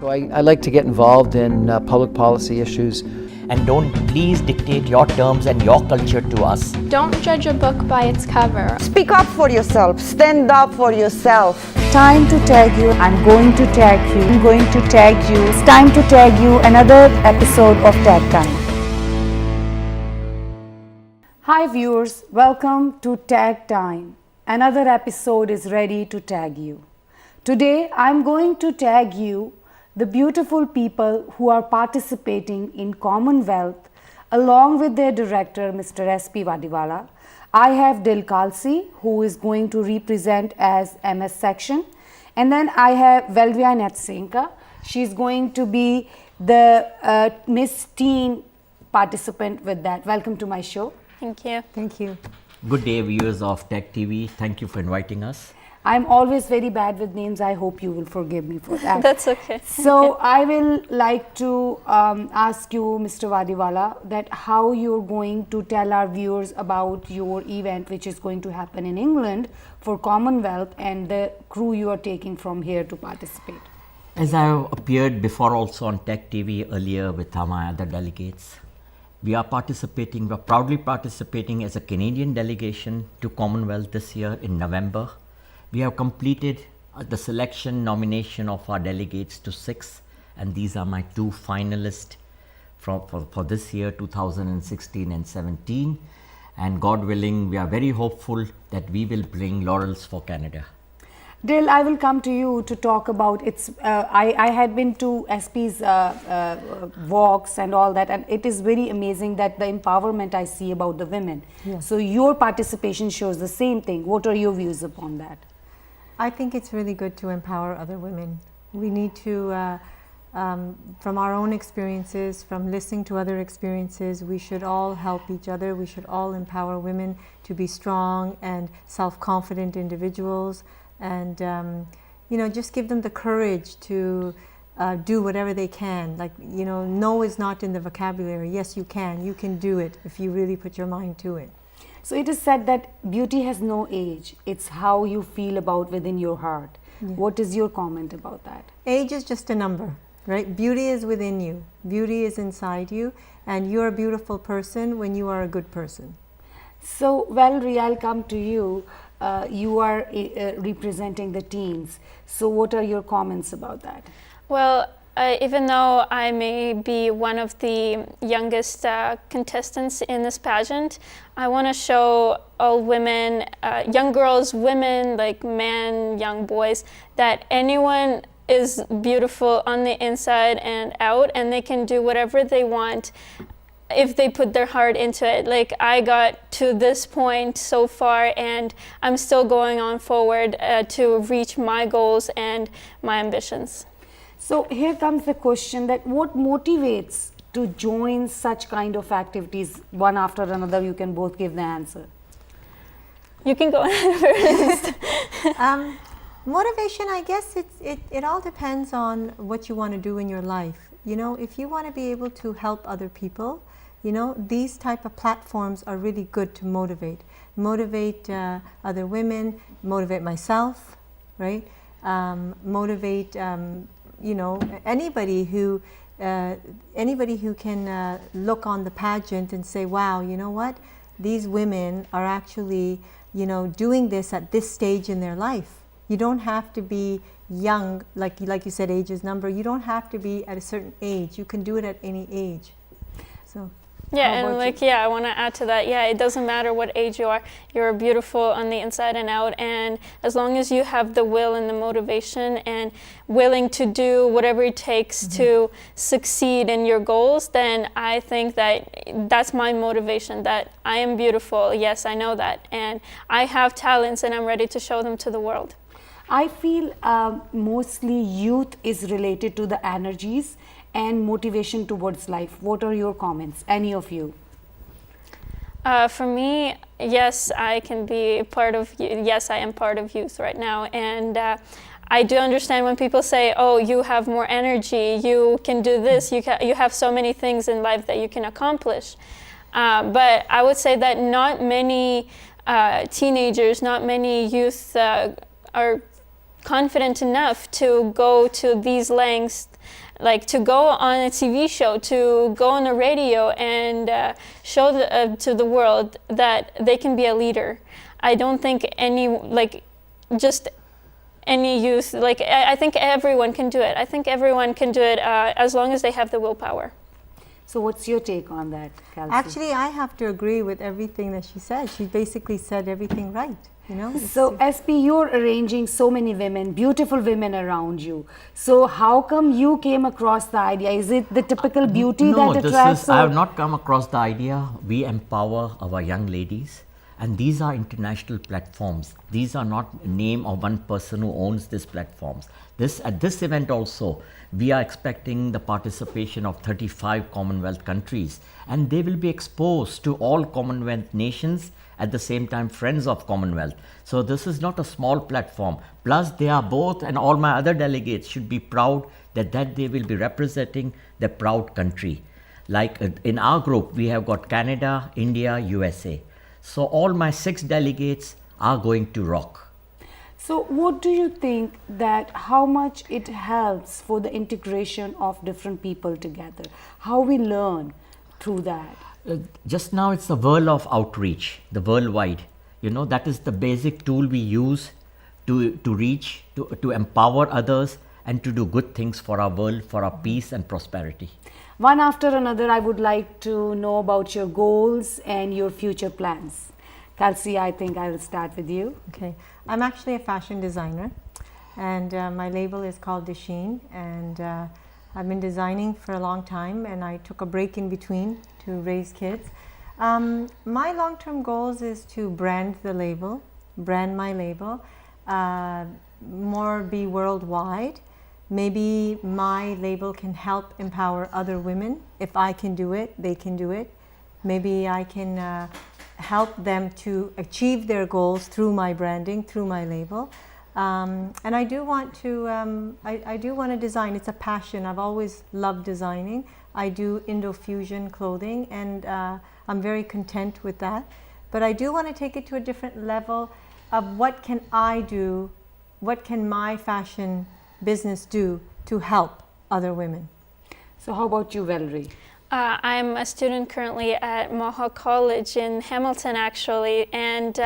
So I like to get involved in public policy issues. And don't please dictate your terms and your culture to us. Don't judge a book by its cover. Speak up for yourself. Stand up for yourself. Time to tag you. I'm going to tag you. I'm going to tag you. It's time to tag you. Another episode of Tag Time. Hi viewers, welcome to Tag Time. Another episode is ready to tag you. Today I'm going to tag you the beautiful people who are participating in Commonwealth along with their director Mr. S.P. Vadiwala. I have Dil Kalsi who is going to represent as MS section, and then I have Velvia Netsenka. She's going to be the Miss Teen participant with that. Welcome to my show. Thank you. Thank you. Good day, viewers of Tech TV. Thank you for inviting us. I'm always very bad with names. I hope you will forgive me for that. That's okay. So I will like to ask you, Mr. Vadiwala, that how you're going to tell our viewers about your event, which is going to happen in England for Commonwealth, and the crew you are taking from here to participate. As I have appeared before also on Tech TV earlier with my other delegates, we are proudly participating as a Canadian delegation to Commonwealth this year in November. We have completed the selection nomination of our delegates to 6, and these are my 2 finalists for this year 2016 and 17, and God willing we are very hopeful that we will bring laurels for Canada. Dil, I will come to you to talk about its. I had been to SP's walks and all that, and it is very amazing that the empowerment I see about the women. Yes. So your participation shows the same thing. What are your views upon that? I think it's really good to empower other women. We need to, from our own experiences, from listening to other experiences, we should all help each other. We should all empower women to be strong and self-confident individuals, and just give them the courage to do whatever they can. Like, no is not in the vocabulary. Yes, you can do it if you really put your mind to it. So it is said that beauty has no age. It's how you feel about within your heart. Yeah. What is your comment about that? Age is just a number, right? Beauty is within you. Beauty is inside you, and you're a beautiful person when you are a good person. So, Valerie, I'll come to you. You are representing the teens. So what are your comments about that? Well, even though I may be one of the youngest contestants in this pageant, I want to show all women, young girls, women, like men, young boys, that anyone is beautiful on the inside and out, and they can do whatever they want if they put their heart into it. Like, I got to this point so far, and I'm still going on forward to reach my goals and my ambitions. So here comes the question that what motivates to join such kind of activities? One after another, you can both give the answer. You can go first. Motivation, I guess it all depends on what you want to do in your life. If you want to be able to help other people, these type of platforms are really good to motivate other women, motivate myself, right? Motivate anybody who can look on the pageant and say, wow, you know what, these women are actually doing this at this stage in their life. You don't have to be young, like you said, age is number. You don't have to be at a certain age. You can do it at any age. So yeah, and I want to add to that. Yeah, it doesn't matter what age you are. You're beautiful on the inside and out, and as long as you have the will and the motivation and willing to do whatever it takes to succeed in your goals, then I think that's my motivation, that I am beautiful. Yes, I know that, and I have talents, and I'm ready to show them to the world. I feel mostly youth is related to the energies and motivation towards life. What are your comments, any of you? For me, yes, I can be part of. Yes, I am part of youth right now, and I do understand when people say, "Oh, you have more energy. You can do this. You have so many things in life that you can accomplish." But I would say that not many teenagers, not many youth are confident enough to go to these lengths, like to go on a TV show, to go on the radio and show to the world that they can be a leader. I don't think just any youth, I think everyone can do it. I think everyone can do it as long as they have the willpower. So what's your take on that, Kelsey? Actually, I have to agree with everything that she said. She basically said everything right, you know. So SP, you're arranging so many women, beautiful women around you. So how come you came across the idea? Is it the typical beauty that attracts? I have not come across the idea. We empower our young ladies, and these are international platforms. These are not name of one person who owns these platforms. At this event also, we are expecting the participation of 35 Commonwealth countries, and they will be exposed to all Commonwealth nations, at the same time friends of Commonwealth. So this is not a small platform. Plus they are both, and all my other delegates should be proud that they will be representing the proud country. Like in our group, we have got Canada, India, USA. So all my 6 delegates are going to rock. So what do you think that how much it helps for the integration of different people together? How we learn through that? Just now it's the world of outreach, the worldwide. You know, that is the basic tool we use to reach, to empower others and to do good things for our world, for our peace and prosperity. One after another, I would like to know about your goals and your future plans. Kelsey, I think I will start with you. Okay, I'm actually a fashion designer, and my label is called Desheen, and I've been designing for a long time, and I took a break in between to raise kids. My long-term goals is to brand my label, more be worldwide. Maybe my label can help empower other women. If I can do it, they can do it. Maybe I can help them to achieve their goals through my branding, through my label. And I do want to I do want to design. It's a passion. I've always loved designing. I do Indo-fusion clothing, and I'm very content with that. But I do want to take it to a different level of what can I do, what can my fashion business do to help other women. So how about you, Valerie? I'm a student currently at Mohawk College in Hamilton, actually, and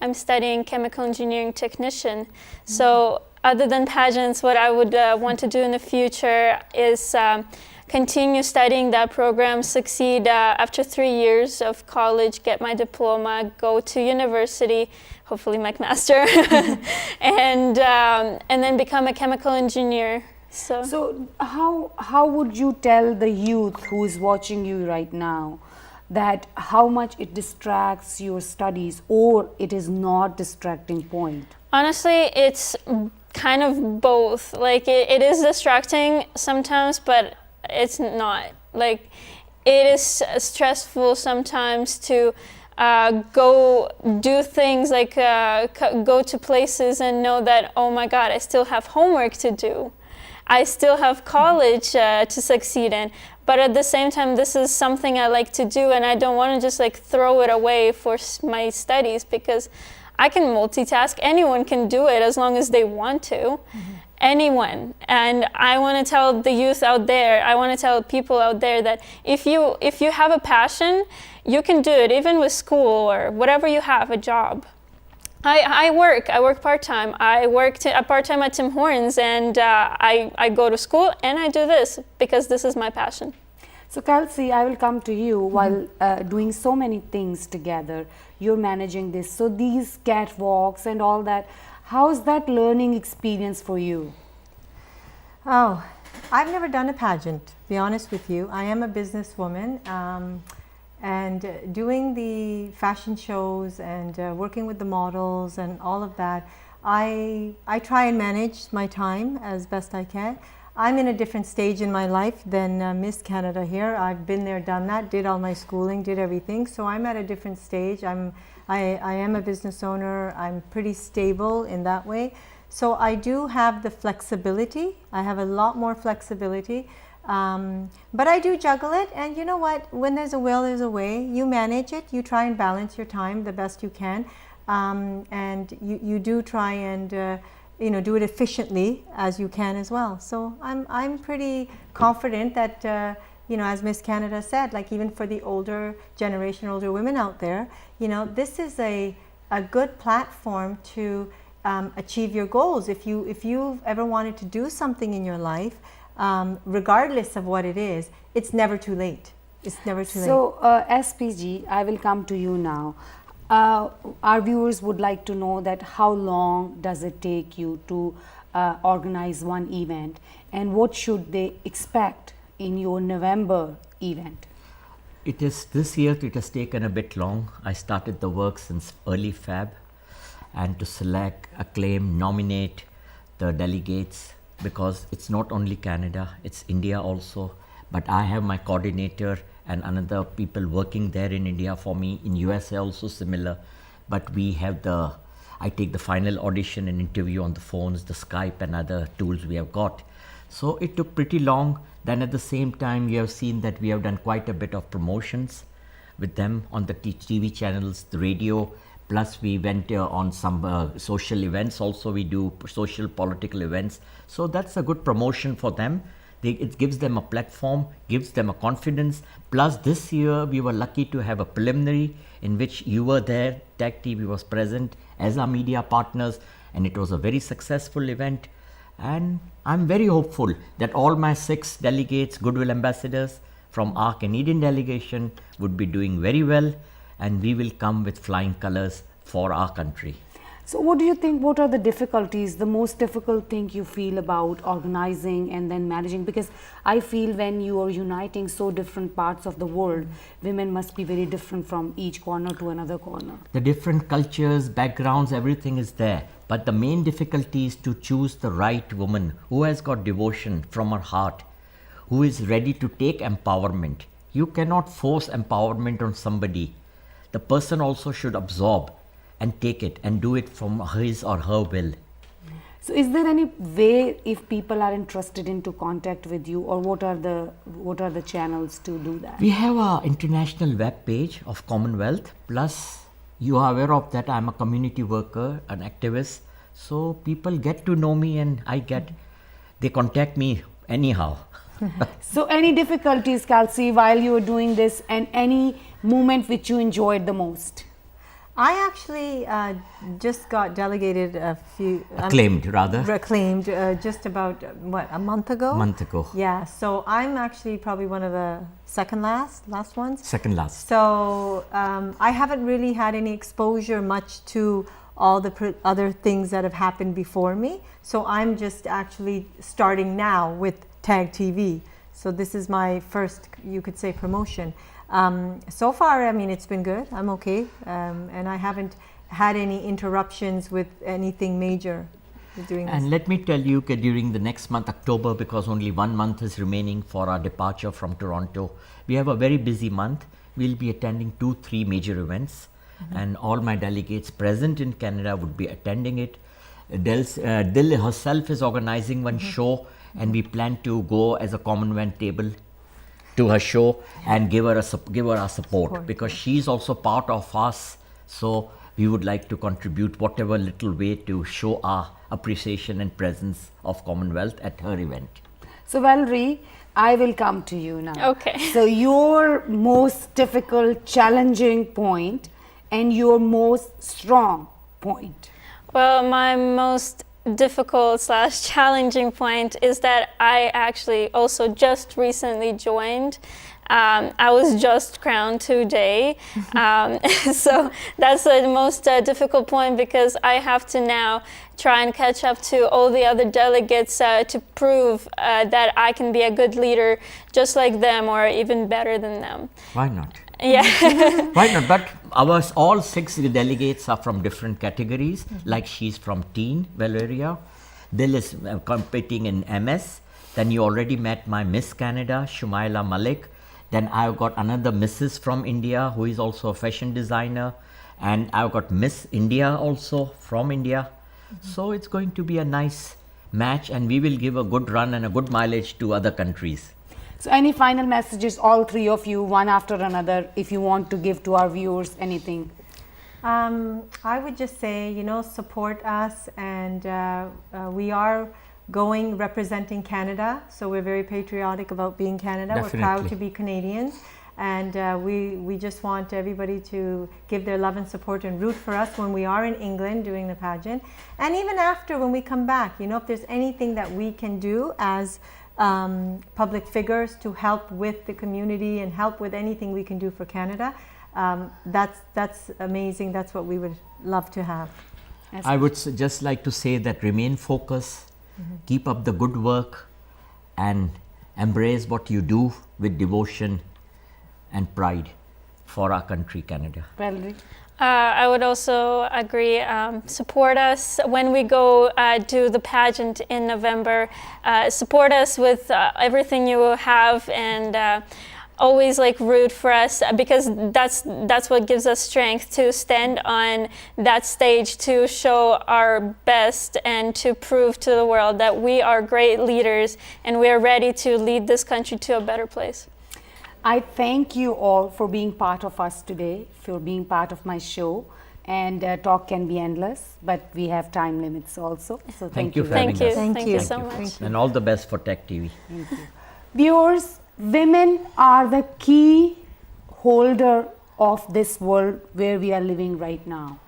I'm studying chemical engineering technician. So other than pageants, what I would want to do in the future is continue studying that program, succeed after 3 years of college, get my diploma, go to university, hopefully McMaster, and then become a chemical engineer. So how would you tell the youth who is watching you right now that how much it distracts your studies, or it is not distracting point? Honestly, it's kind of both. Like it is distracting sometimes, but it's not. Like it is stressful sometimes to go do things like go to places and know that, oh my God, I still have homework to do. I still have college to succeed in, but at the same time, this is something I like to do, and I don't want to just like throw it away for my studies, because I can multitask. Anyone can do it as long as they want to. Anyone. And I want to tell the youth out there, I want to tell people out there that if you have a passion, you can do it, even with school or whatever you have, a job. I work part-time. I work part-time at Tim Hortons, and I go to school and I do this because this is my passion. So Kelsey, I will come to you. While doing so many things together, you're managing this. So these catwalks and all that, how's that learning experience for you? Oh, I've never done a pageant, to be honest with you. I am a businesswoman. And doing the fashion shows and working with the models and all of that, I try and manage my time as best I can. I'm in a different stage in my life than Miss Canada here. I've been there, done that, did all my schooling, did everything. So I'm at a different stage. I am a business owner. I'm pretty stable in that way. So I do have the flexibility. I have a lot more flexibility. But I do juggle it, and you know what, when there's a will, there's a way. You manage it, you try and balance your time the best you can, and you do try and do it efficiently as you can as well. So I'm pretty confident that as Miss Canada said, like even for the older generation, older women out there, this is a good platform to achieve your goals. If you've ever wanted to do something in your life, regardless of what it is, it's never too late. It's never too late. So, SPG, I will come to you now. Our viewers would like to know that how long does it take you to organize one event, and what should they expect in your November event? This year it has taken a bit long. I started the work since early Feb, and to select, acclaim, nominate the delegates, because it's not only Canada, it's India also. But I have my coordinator and another people working there in India for me. In USA also similar. But we have I take the final audition and interview on the phones, the Skype and other tools we have got. So it took pretty long. Then at the same time, you have seen that we have done quite a bit of promotions with them on the TV channels, the radio. Plus we went on some social events also. We do social political events. So that's a good promotion for them. It gives them a platform, gives them a confidence. Plus this year we were lucky to have a preliminary in which you were there, Tag TV was present as our media partners, and it was a very successful event. And I'm very hopeful that all my 6 delegates, goodwill ambassadors from our Canadian delegation would be doing very well, and we will come with flying colors for our country. So what do you think, what are the difficulties, the most difficult thing you feel about organizing and then managing? Because I feel when you are uniting so different parts of the world, women must be very different from each corner to another corner. The different cultures, backgrounds, everything is there. But the main difficulty is to choose the right woman who has got devotion from her heart, who is ready to take empowerment. You cannot force empowerment on somebody. The person also should absorb and take it and do it from his or her will. So is there any way, if people are interested into contact with you, or what are the channels to do that? We have an international web page of Commonwealth. Plus, you are aware of that I'm a community worker, an activist. So people get to know me, and they contact me anyhow. So any difficulties, Kelsey, while you were doing this, and any moment which you enjoyed the most? I actually just got delegated Acclaimed just about a month ago. Yeah, so I'm actually probably one of the second last ones. Second last. So I haven't really had any exposure much to all the other things that have happened before me. So I'm just actually starting now with Tag TV. So this is my first, you could say, promotion. So far, I mean, it's been good. I'm okay. And I haven't had any interruptions with anything major doing this. And let me tell you, during the next month, October, because only 1 month is remaining for our departure from Toronto, we have a very busy month. We'll be attending 2-3 major events, and all my delegates present in Canada would be attending it. Dil herself is organizing one show, and we plan to go as a Commonwealth table to her show and give her our support, because she's also part of us. So we would like to contribute whatever little way to show our appreciation and presence of Commonwealth at her event. So Valerie, I will come to you now. Okay. So your most difficult, challenging point and your most strong point. Well, my most difficult / challenging point is that I actually also just recently joined. I was just crowned today. So that's the most difficult point, because I have to now try and catch up to all the other delegates to prove that I can be a good leader just like them, or even better than them. Why not? Yeah. Why not? But all 6 delegates are from different categories. Like she's from teen, Valeria. Dil is competing in MS. Then you already met my Miss Canada, Shumaila Malik. Then I've got another Mrs. from India who is also a fashion designer. And I've got Miss India also from India. So it's going to be a nice match, and we will give a good run and a good mileage to other countries. So any final messages, all 3 of you, one after another, if you want to give to our viewers anything? I would just say, support us, and we are going representing Canada, so we're very patriotic about being Canada. Definitely. We're proud to be Canadians, and we just want everybody to give their love and support and root for us when we are in England doing the pageant, and even after when we come back. If there's anything that we can do as public figures to help with the community and help with anything we can do for Canada, that's amazing. That's what we would love to have. I would just like to say that remain focused, keep up the good work, and embrace what you do with devotion and pride for our country, Canada. Valerie? I would also agree. Support us when we go do the pageant in November. Support us with everything you have, and always root for us, because that's what gives us strength to stand on that stage, to show our best and to prove to the world that we are great leaders and we are ready to lead this country to a better place. I thank you all for being part of us today, for being part of my show. And talk can be endless, but we have time limits also. So thank you for very having much. us. Thank you so much. And all the best for Tech TV. Thank you. Viewers, women are the key holder of this world where we are living right now.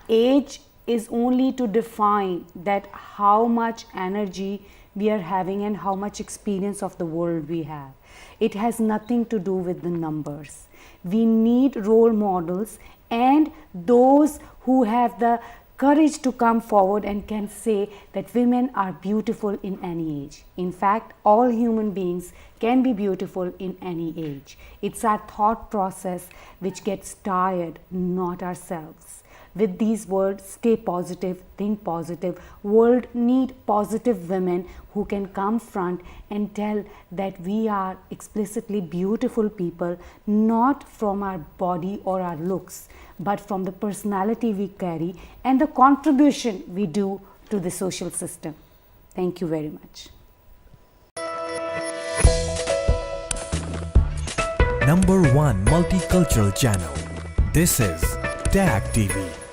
Age is only to define that how much energy we are having and how much experience of the world we have. It has nothing to do with the numbers. We need role models and those who have the courage to come forward and can say that women are beautiful in any age. In fact, all human beings can be beautiful in any age. It's our thought process which gets tired, not ourselves. With these words, stay positive, think positive. World need positive women who can come front and tell that we are explicitly beautiful people, not from our body or our looks, but from the personality we carry and the contribution we do to the social system. Thank you very much. #1 multicultural channel. This is Tag TV.